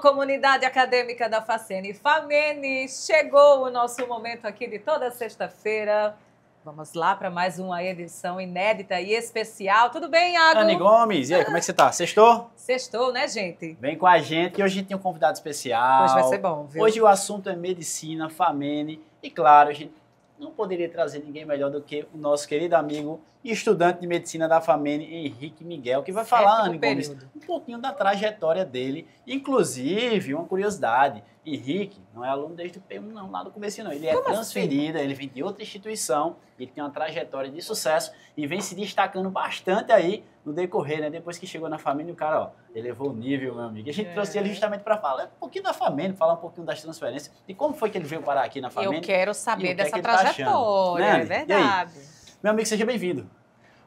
comunidade acadêmica da Facene Famene, chegou o nosso momento aqui de toda sexta-feira. Vamos lá para mais uma edição inédita e especial. Tudo bem, Iago? Anny Gomes, e aí, como é que você tá? Sextou? Sextou, né, gente? Vem com a gente, e hoje a gente tem um convidado especial. Hoje vai ser bom, viu? Hoje o assunto é medicina, Famene, e claro, a gente não poderia trazer ninguém melhor do que o nosso querido amigo e estudante de medicina da Famene, Henrique Miguel, que vai falar, Anny Gomes, um pouquinho da trajetória dele. Inclusive, uma curiosidade, Henrique não é aluno desde o P1, não, lá do começo não. Ele é transferido, ele vem de outra instituição, ele tem uma trajetória de sucesso e vem se destacando bastante aí no decorrer, né? Depois que chegou na Famene, o cara, ó, elevou o nível, meu amigo. E a gente trouxe ele justamente para falar um pouquinho da Famene, falar um pouquinho das transferências e como foi que ele veio parar aqui na Famene. Eu quero saber dessa trajetória, tá, é verdade. Meu amigo, seja bem-vindo.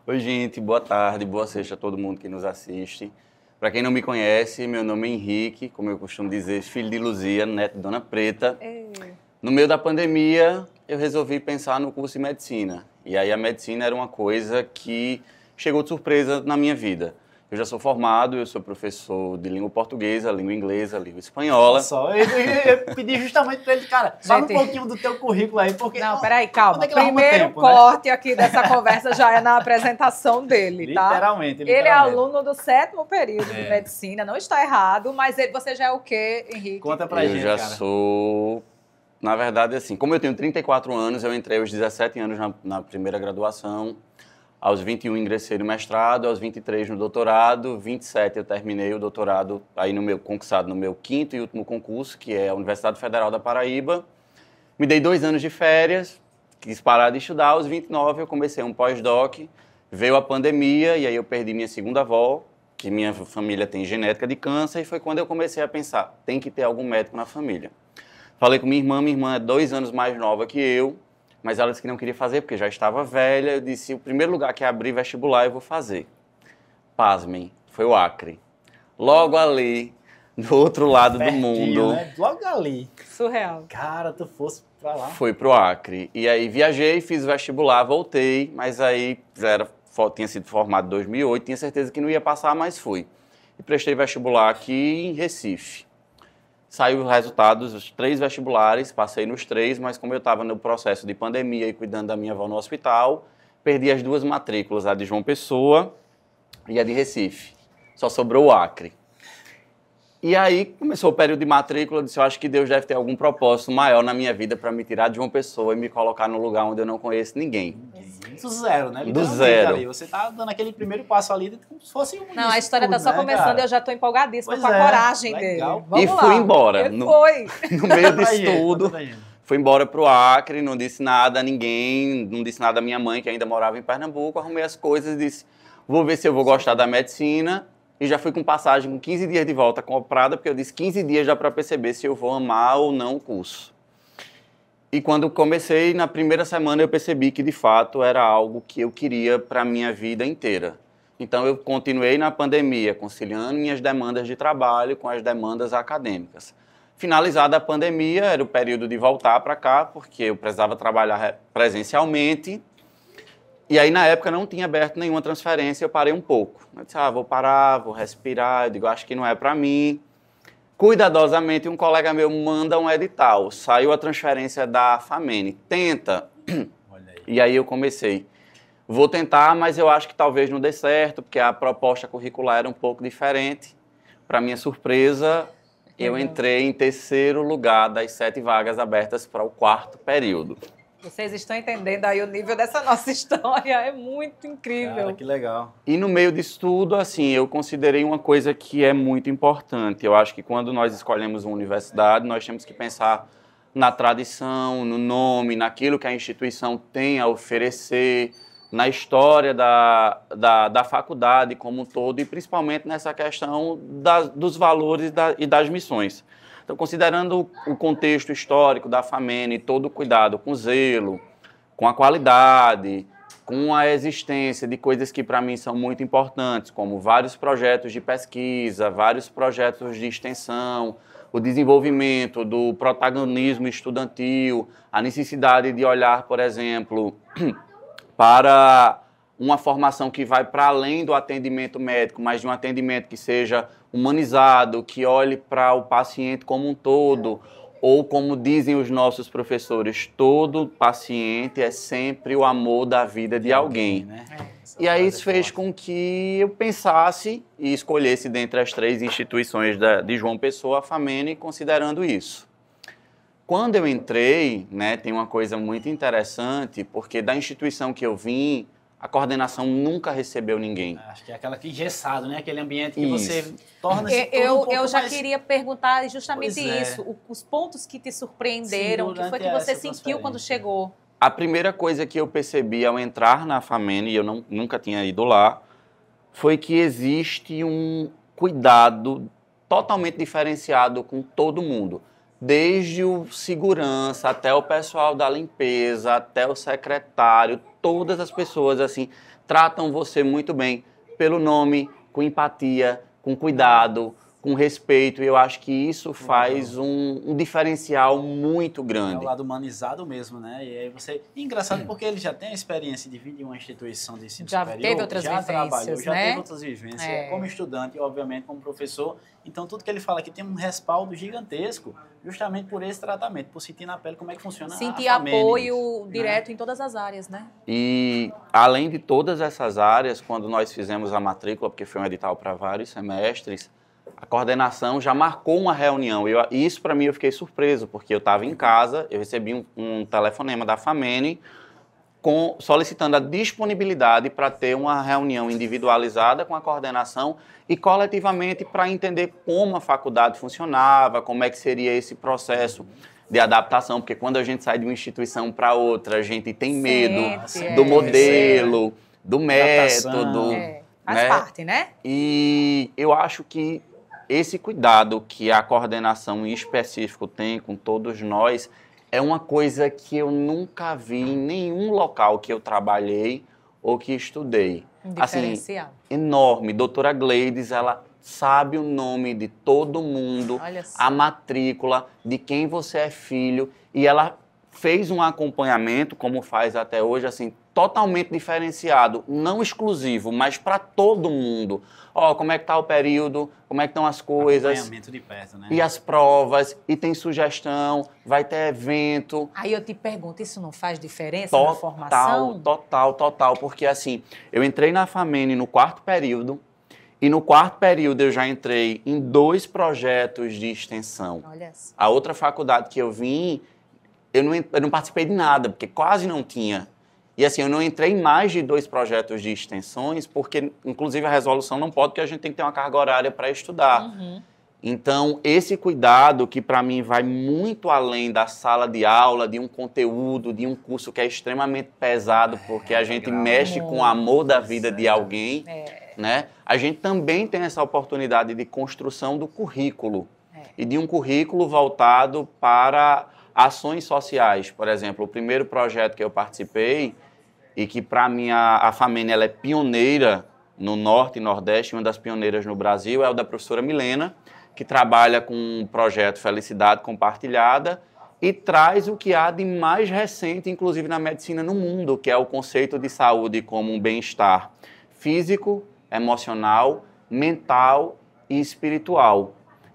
Oi, gente, boa tarde, boa sexta a todo mundo que nos assiste. Para quem não me conhece, meu nome é Henrique, como eu costumo dizer, filho de Luzia, neto de Dona Preta. No meio da pandemia, eu resolvi pensar no curso de medicina. E aí a medicina era uma coisa que chegou de surpresa na minha vida. Eu já sou formado, eu sou professor de língua portuguesa, língua inglesa, língua espanhola. Só, eu pedi justamente para ele, cara, fala um pouquinho do teu currículo aí, porque... Não, peraí, calma. É Primeiro tempo, corte, né, aqui dessa conversa já é na apresentação dele, tá? Literalmente. Ele é aluno do 7º período de medicina, não está errado, mas você já é o quê, Henrique? Conta pra gente, cara. Eu já sou... Na verdade, assim, como eu tenho 34 anos, eu entrei aos 17 anos na primeira graduação. Aos 21 ingressei no mestrado, aos 23 no doutorado, 27 eu terminei o doutorado aí conquistado no meu 5º e último concurso, que é a Universidade Federal da Paraíba. Me dei 2 anos de férias, quis parar de estudar, aos 29 eu comecei um pós-doc, veio a pandemia e aí eu perdi minha segunda avó, que minha família tem genética de câncer, e foi quando eu comecei a pensar, tem que ter algum médico na família. Falei com minha irmã é 2 anos mais nova que eu, mas ela disse que não queria fazer porque já estava velha. Eu disse, o primeiro lugar que abrir vestibular eu vou fazer. Pasmem, foi o Acre. Logo ali, do outro lado do mundo. Né? Logo ali. Surreal. Cara, tu fosse pra lá. Foi pro Acre. E aí viajei, fiz vestibular, voltei, mas aí tinha sido formado em 2008, tinha certeza que não ia passar, mas fui. E prestei vestibular aqui em Recife. Saiu os resultados dos 3 vestibulares, passei nos 3, mas como eu estava no processo de pandemia e cuidando da minha avó no hospital, perdi as 2 matrículas, a de João Pessoa e a de Recife. Só sobrou o Acre. E aí começou o período de matrícula, eu disse, eu acho que Deus deve ter algum propósito maior na minha vida para me tirar de João Pessoa e me colocar num lugar onde eu não conheço ninguém. Do zero, né? Do zero. Ali. Você tá dando aquele primeiro passo ali como se fosse um... Não, a história tá só começando, cara. Eu já tô empolgadíssima com a coragem dele. Vamos e fui embora. Ele foi. No meio disso tudo, fui embora pro Acre, não disse nada a ninguém, não disse nada à minha mãe, que ainda morava em Pernambuco, arrumei as coisas e disse, vou ver se eu vou gostar da medicina. E já fui com passagem com 15 dias de volta comprada, porque eu disse 15 dias dá para perceber se eu vou amar ou não o curso. E quando comecei, na primeira semana eu percebi que de fato era algo que eu queria para a minha vida inteira. Então eu continuei na pandemia, conciliando minhas demandas de trabalho com as demandas acadêmicas. Finalizada a pandemia, era o período de voltar para cá, porque eu precisava trabalhar presencialmente. E aí, na época, não tinha aberto nenhuma transferência, eu parei um pouco. Eu disse, vou parar, vou respirar, eu digo, acho que não é para mim. Cuidadosamente, um colega meu manda um edital, saiu a transferência da Famene, tenta. Olha aí. E aí eu comecei, vou tentar, mas eu acho que talvez não dê certo, porque a proposta curricular era um pouco diferente. Para minha surpresa, eu entrei em 3º lugar das 7 vagas abertas para o 4º período. Vocês estão entendendo aí o nível dessa nossa história, é muito incrível. Cara, que legal. E no meio disso tudo, assim, eu considerei uma coisa que é muito importante. Eu acho que quando nós escolhemos uma universidade, nós temos que pensar na tradição, no nome, naquilo que a instituição tem a oferecer, na história da faculdade como um todo e principalmente nessa questão dos valores e das missões. Então, considerando o contexto histórico da Famene, todo o cuidado com zelo, com a qualidade, com a existência de coisas que para mim são muito importantes, como vários projetos de pesquisa, vários projetos de extensão, o desenvolvimento do protagonismo estudantil, a necessidade de olhar, por exemplo, para uma formação que vai para além do atendimento médico, mas de um atendimento que seja humanizado, que olhe para o paciente como um todo, ou como dizem os nossos professores, todo paciente é sempre o amor da vida de alguém. Né? E aí isso fez com que eu pensasse e escolhesse dentre as 3 instituições de João Pessoa, a FAMENE, considerando isso. Quando eu entrei, né, tem uma coisa muito interessante, porque da instituição que eu vim, a coordenação nunca recebeu ninguém. Acho que é aquela que engessado, né? Aquele ambiente que Isso. você torna-se eu já queria perguntar justamente isso. Os pontos que te surpreenderam, o que foi que você sentiu quando chegou? A primeira coisa que eu percebi ao entrar na FAMENE, e eu nunca tinha ido lá, foi que existe um cuidado totalmente diferenciado com todo mundo. Desde o segurança, até o pessoal da limpeza, até o secretário, todas as pessoas assim tratam você muito bem, pelo nome, com empatia, com cuidado, com respeito, e eu acho que isso faz um diferencial muito grande. É o lado humanizado mesmo, né? E aí você... Engraçado porque ele já tem a experiência de vir de uma instituição de ensino superior, teve outras vivências, já teve outras vivências, como estudante e, obviamente, como professor. Então, tudo que ele fala aqui tem um respaldo gigantesco, justamente por esse tratamento, por sentir na pele como é que funciona a FAMENE. Sentir apoio direto em todas as áreas, né? E, além de todas essas áreas, quando nós fizemos a matrícula, porque foi um edital para vários semestres, a coordenação já marcou uma reunião. E isso, para mim, eu fiquei surpreso, porque eu estava em casa, eu recebi um telefonema da FAMENE solicitando a disponibilidade para ter uma reunião individualizada com a coordenação e coletivamente para entender como a faculdade funcionava, como é que seria esse processo de adaptação, porque quando a gente sai de uma instituição para outra, a gente tem medo do modelo, do método. Faz parte, né? E eu acho que esse cuidado que a coordenação em específico tem com todos nós é uma coisa que eu nunca vi em nenhum local que eu trabalhei ou que estudei. Diferencial. Assim, enorme. Doutora Gleides, ela sabe o nome de todo mundo, a matrícula, de quem você é filho, e ela fez um acompanhamento, como faz até hoje, assim, totalmente diferenciado, não exclusivo, mas para todo mundo. Ó, como é que tá o período, como é que estão as coisas. Acompanhamento de perto, né? E as provas, e tem sugestão, vai ter evento. Aí eu te pergunto, isso não faz diferença na formação? Total, porque assim, eu entrei na FAMENE no 4º período, e no 4º período eu já entrei em 2 projetos de extensão. Olha só. A outra faculdade que eu vim, eu não participei de nada, porque quase não tinha. E assim, eu não entrei em mais de 2 projetos de extensões, porque inclusive a resolução não pode, porque a gente tem que ter uma carga horária para estudar. Então, esse cuidado que para mim vai muito além da sala de aula, de um conteúdo, de um curso que é extremamente pesado, porque a gente mexe com o amor da vida de alguém, né? A gente também tem essa oportunidade de construção do currículo, e de um currículo voltado para ações sociais. Por exemplo, o primeiro projeto que eu participei, e que para mim a FAMENE ela é pioneira no Norte e Nordeste, uma das pioneiras no Brasil, é o da professora Milena, que trabalha com um projeto Felicidade Compartilhada e traz o que há de mais recente, inclusive na medicina no mundo, que é o conceito de saúde como um bem-estar físico, emocional, mental e espiritual.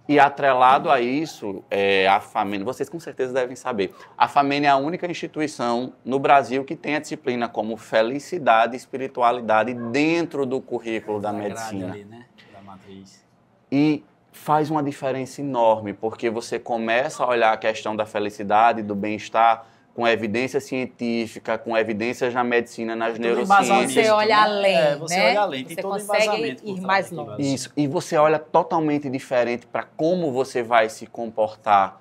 E atrelado a isso, a FAMENE, vocês com certeza devem saber, a FAMENE é a única instituição no Brasil que tem a disciplina como felicidade e espiritualidade dentro do currículo da medicina. Ali, né? Da matriz. E faz uma diferença enorme, porque você começa a olhar a questão da felicidade, do bem-estar, com evidência científica, com evidências na medicina, nas neurociências. Você olha além, você né? olha além, tem você todo consegue ir mais longe. Isso, e você olha totalmente diferente para como você vai se comportar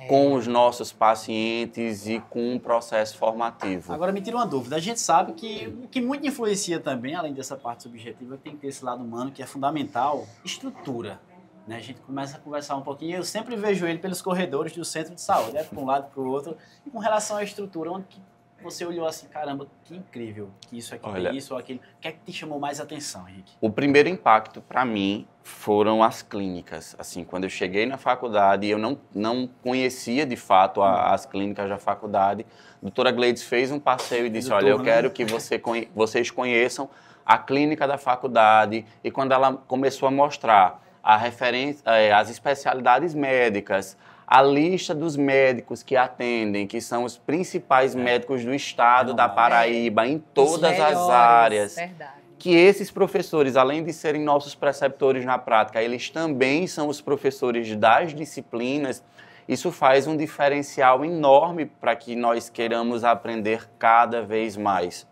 com os nossos pacientes e com um processo formativo. Agora, me tira uma dúvida. A gente sabe que o que muito influencia também, além dessa parte subjetiva, tem que ter esse lado humano, que é fundamental, estrutura. Né? A gente começa a conversar um pouquinho, eu sempre vejo ele pelos corredores do centro de saúde, né? Para um lado, para o outro, e com relação à estrutura, onde que você olhou assim, caramba, que incrível que isso aqui tem isso ou aquilo. O que é que te chamou mais atenção, Henrique? O primeiro impacto para mim foram as clínicas. Assim, quando eu cheguei na faculdade, eu não conhecia de fato as clínicas da faculdade. A doutora Gleides fez um passeio e disse, olha, eu quero que vocês conheçam a clínica da faculdade. E quando ela começou a mostrar as especialidades médicas, a lista dos médicos que atendem, que são os principais médicos do estado da Paraíba, em todas as áreas. Verdade. Que esses professores, além de serem nossos preceptores na prática, eles também são os professores das disciplinas. Isso faz um diferencial enorme para que nós queiramos aprender cada vez mais.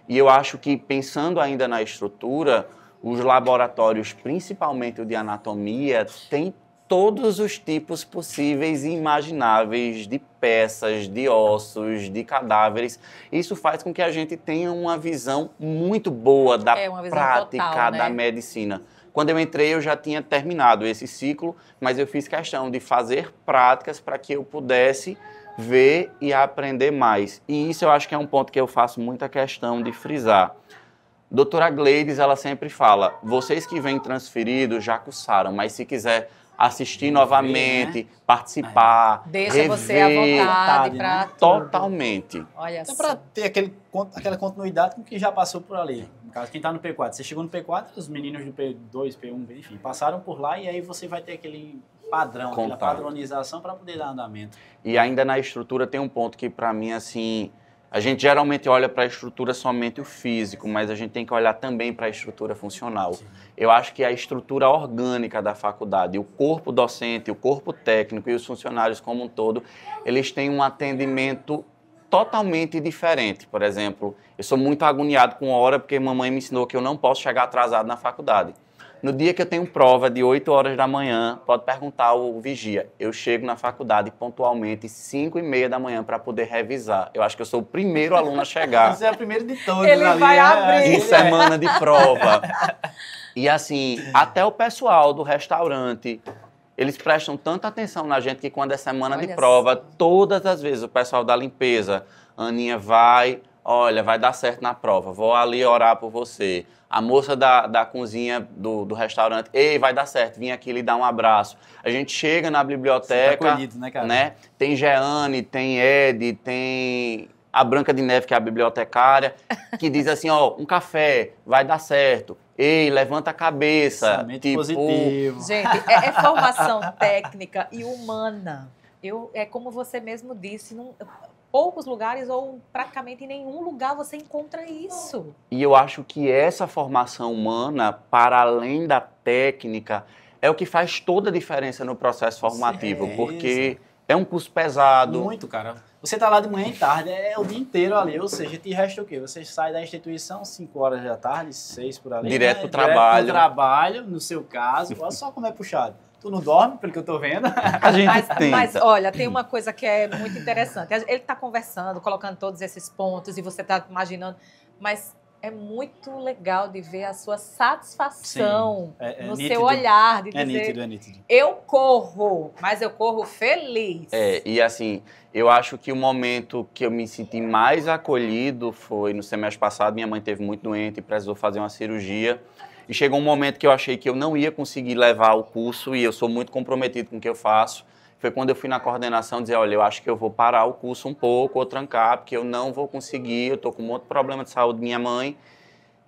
E eu acho que, pensando ainda na estrutura, os laboratórios, principalmente o de anatomia, têm todos os tipos possíveis e imagináveis de peças, de ossos, de cadáveres. Isso faz com que a gente tenha uma visão muito boa da prática total, né? Da medicina. Quando eu entrei, eu já tinha terminado esse ciclo, mas eu fiz questão de fazer práticas para que eu pudesse ver e aprender mais. E isso eu acho que é um ponto que eu faço muita questão de frisar. Doutora Gleides, ela sempre fala, vocês que vêm transferidos já cursaram, mas se quiser assistir novamente, né? Participar, deixa rever, você à vontade para totalmente. Olha só. Para ter aquela continuidade com quem já passou por ali. No caso, quem está no P4, você chegou no P4, os meninos do P2, P1, enfim, passaram por lá e aí você vai ter aquele padrão, aquela padronização para poder dar andamento. E ainda na estrutura tem um ponto que para mim, assim, a gente geralmente olha para a estrutura somente o físico, mas a gente tem que olhar também para a estrutura funcional. Sim. Eu acho que a estrutura orgânica da faculdade, o corpo docente, o corpo técnico e os funcionários como um todo, eles têm um atendimento totalmente diferente. Por exemplo, eu sou muito agoniado com hora porque mamãe me ensinou que eu não posso chegar atrasado na faculdade. No dia que eu tenho prova de 8 horas da manhã, pode perguntar ao vigia, eu chego na faculdade pontualmente 5h30 da manhã para poder revisar. Eu acho que eu sou o primeiro aluno a chegar. Você é o primeiro de todos. Ele ali, vai abrir. Em semana de prova. E assim, até o pessoal do restaurante, eles prestam tanta atenção na gente que quando é semana de prova, todas as vezes o pessoal da limpeza, Aninha vai, olha, vai dar certo na prova, vou ali orar por você. A moça da cozinha do restaurante, ei, vai dar certo, vim aqui lhe dar um abraço. A gente chega na biblioteca, tá acolhido, né, cara? Né? Tem Jeane, tem Ed, tem a Branca de Neve, que é a bibliotecária, que diz assim, ó, um café, vai dar certo. Ei, levanta a cabeça. Tipo... positivo. Gente, é formação técnica e humana. É como você mesmo disse, poucos lugares ou praticamente em nenhum lugar você encontra isso. E eu acho que essa formação humana, para além da técnica, é o que faz toda a diferença no processo formativo, porque é um curso pesado. Muito, cara. Você tá lá de manhã e tarde, é o dia inteiro ali, ou seja, te resta o quê? Você sai da instituição 5 horas da tarde, 6 por ali. Direto pro trabalho. Direto pro trabalho, no seu caso. Olha só como é puxado. Tu não dorme, pelo que eu tô vendo? A gente tenta. Mas, olha, tem uma coisa que é muito interessante. Ele tá conversando, colocando todos esses pontos e você tá imaginando, mas é muito legal de ver a sua satisfação no nítido, seu olhar, de dizer, é nítido. Eu corro, mas eu corro feliz. E assim, eu acho que o momento que eu me senti mais acolhido foi no semestre passado. Minha mãe esteve muito doente e precisou fazer uma cirurgia. E chegou um momento que eu achei que eu não ia conseguir levar o curso e eu sou muito comprometido com o que eu faço. Foi quando eu fui na coordenação dizer, olha, eu acho que eu vou parar o curso um pouco ou trancar, porque eu não vou conseguir, eu estou com um outro problema de saúde minha mãe.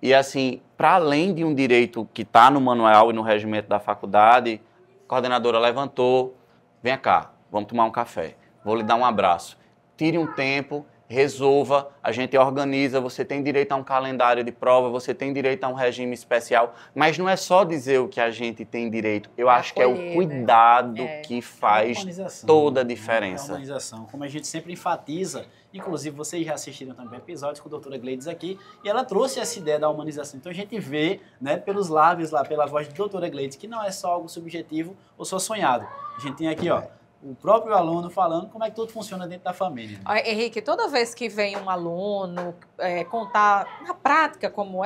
E assim, para além de um direito que está no manual e no regimento da faculdade, a coordenadora levantou, vem cá, vamos tomar um café, vou lhe dar um abraço. Tire um tempo, resolva, a gente organiza, você tem direito a um calendário de prova, você tem direito a um regime especial, mas não é só dizer o que a gente tem direito, eu acho que é o cuidado que faz toda a diferença. A humanização, como a gente sempre enfatiza, inclusive vocês já assistiram também episódios com a doutora Gleides aqui, e ela trouxe essa ideia da humanização, então a gente vê, né, pelos lábios lá, pela voz da doutora Gleides, que não é só algo subjetivo ou só sonhado, a gente tem aqui, ó, o próprio aluno falando como é que tudo funciona dentro da família. Henrique, toda vez que vem um aluno contar na prática como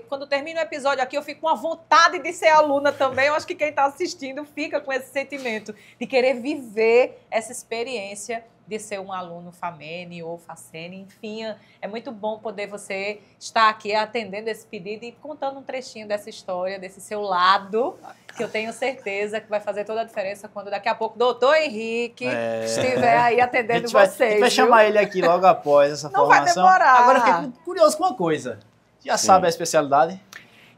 quando termina o episódio aqui, eu fico com a vontade de ser aluna também. Eu acho que quem está assistindo fica com esse sentimento de querer viver essa experiência de ser um aluno Famene ou Facene, enfim, é muito bom poder você estar aqui atendendo esse pedido e contando um trechinho dessa história, desse seu lado, que eu tenho certeza que vai fazer toda a diferença quando daqui a pouco o doutor Henrique estiver aí atendendo vocês. A gente vai chamar ele aqui logo após essa formação. Não vai demorar. Agora, fiquei curioso com uma coisa. Já sabe a especialidade?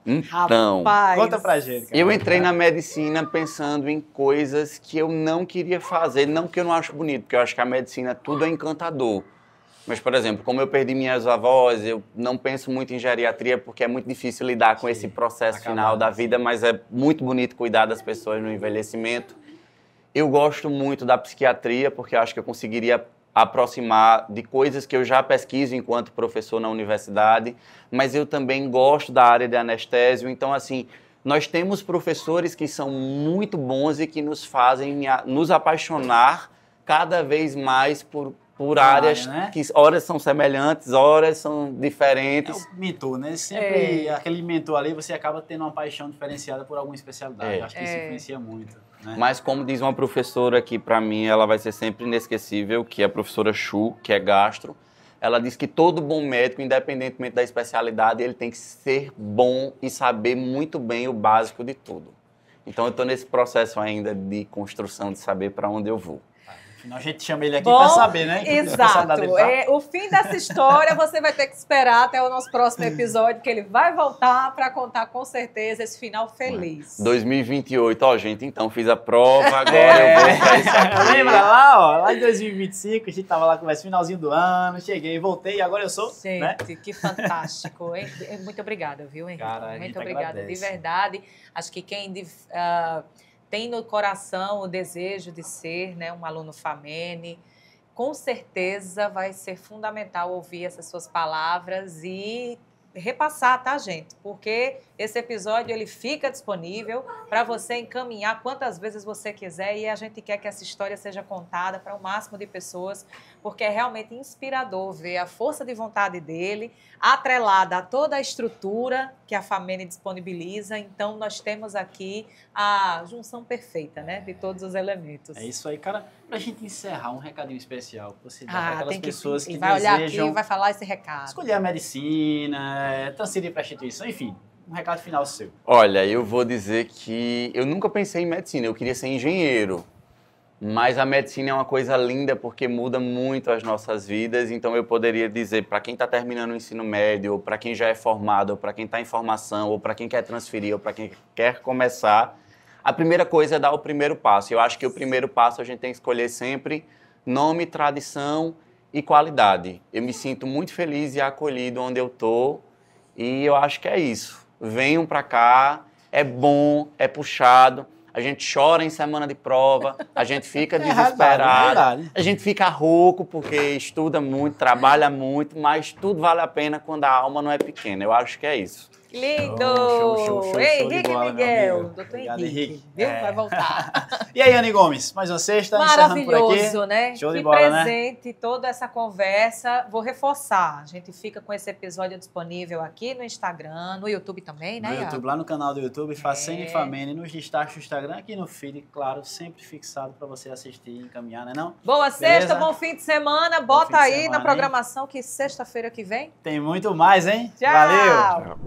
Então, conta pra gente. Cara. Eu entrei na medicina pensando em coisas que eu não queria fazer, não que eu não acho bonito, porque eu acho que a medicina tudo é encantador. Mas, por exemplo, como eu perdi minhas avós, eu não penso muito em geriatria porque é muito difícil lidar com esse processo final da vida, mas é muito bonito cuidar das pessoas no envelhecimento. Eu gosto muito da psiquiatria porque eu acho que eu conseguiria aproximar de coisas que eu já pesquiso enquanto professor na universidade, mas eu também gosto da área de anestésio. Então, assim, nós temos professores que são muito bons e que nos fazem nos apaixonar cada vez mais por áreas que horas são semelhantes, horas são diferentes. É o mentor, né? Sempre aquele mentor ali, você acaba tendo uma paixão diferenciada por alguma especialidade. Eu acho que isso influencia muito. Né? Mas como diz uma professora aqui, para mim, ela vai ser sempre inesquecível, que é a professora Chu, que é gastro. Ela diz que todo bom médico, independentemente da especialidade, ele tem que ser bom e saber muito bem o básico de tudo. Então eu estou nesse processo ainda de construção, de saber para onde eu vou. Afinal, a gente chama ele aqui para saber, né? Exato. O fim dessa história você vai ter que esperar até o nosso próximo episódio, que ele vai voltar para contar com certeza esse final feliz. 2028, ó, gente, então fiz a prova, agora eu vou pra isso aqui. Lembra lá em 2025, a gente tava lá com o finalzinho do ano, cheguei, voltei e agora eu sou, gente, né? Que fantástico. Muito obrigada, viu, Henrique? Cara, muito obrigada, agradece. de verdade. Acho que quem tem no coração o desejo de ser, né, um aluno FAMENE, com certeza vai ser fundamental ouvir essas suas palavras e repassar, tá, gente? Porque esse episódio ele fica disponível para você encaminhar quantas vezes você quiser e a gente quer que essa história seja contada para o máximo de pessoas, porque é realmente inspirador ver a força de vontade dele atrelada a toda a estrutura que a FAMENE disponibiliza. Então, nós temos aqui a junção perfeita, né, de todos os elementos. É isso aí, cara. Pra gente encerrar, um recadinho especial que você dá para aquelas pessoas que vai olhar desejam aqui e vai falar esse recado. Escolher a medicina, transferir para a instituição, enfim, um recado final seu. Olha, eu vou dizer que eu nunca pensei em medicina, eu queria ser engenheiro. Mas a medicina é uma coisa linda porque muda muito as nossas vidas, então eu poderia dizer para quem está terminando o ensino médio, ou para quem já é formado, ou para quem está em formação, ou para quem quer transferir, ou para quem quer começar, a primeira coisa é dar o primeiro passo. Eu acho que o primeiro passo a gente tem que escolher sempre nome, tradição e qualidade. Eu me sinto muito feliz e acolhido onde eu estou e eu acho que é isso. Venham para cá, é bom, é puxado. A gente chora em semana de prova, a gente fica desesperado, a gente fica rouco porque estuda muito, trabalha muito, mas tudo vale a pena quando a alma não é pequena. Eu acho que é isso. Lindo! Show Henrique bola, Miguel, doutor Obrigado, Henrique, viu? Vai voltar. E aí, Anny Gomes, mais uma sexta, encerrando por aqui. Maravilhoso, né? Show de que bola, presente, né? Toda essa conversa. Vou reforçar, a gente fica com esse episódio disponível aqui no Instagram, no YouTube também, né? No YouTube, lá no canal do YouTube, FACENE FAMENE, nos destaques do Instagram, aqui no feed, claro, sempre fixado para você assistir e encaminhar, né não? Boa sexta, bom fim de semana, bota aí na programação que sexta-feira que vem. Tem muito mais, hein? Tchau! Valeu! Tchau.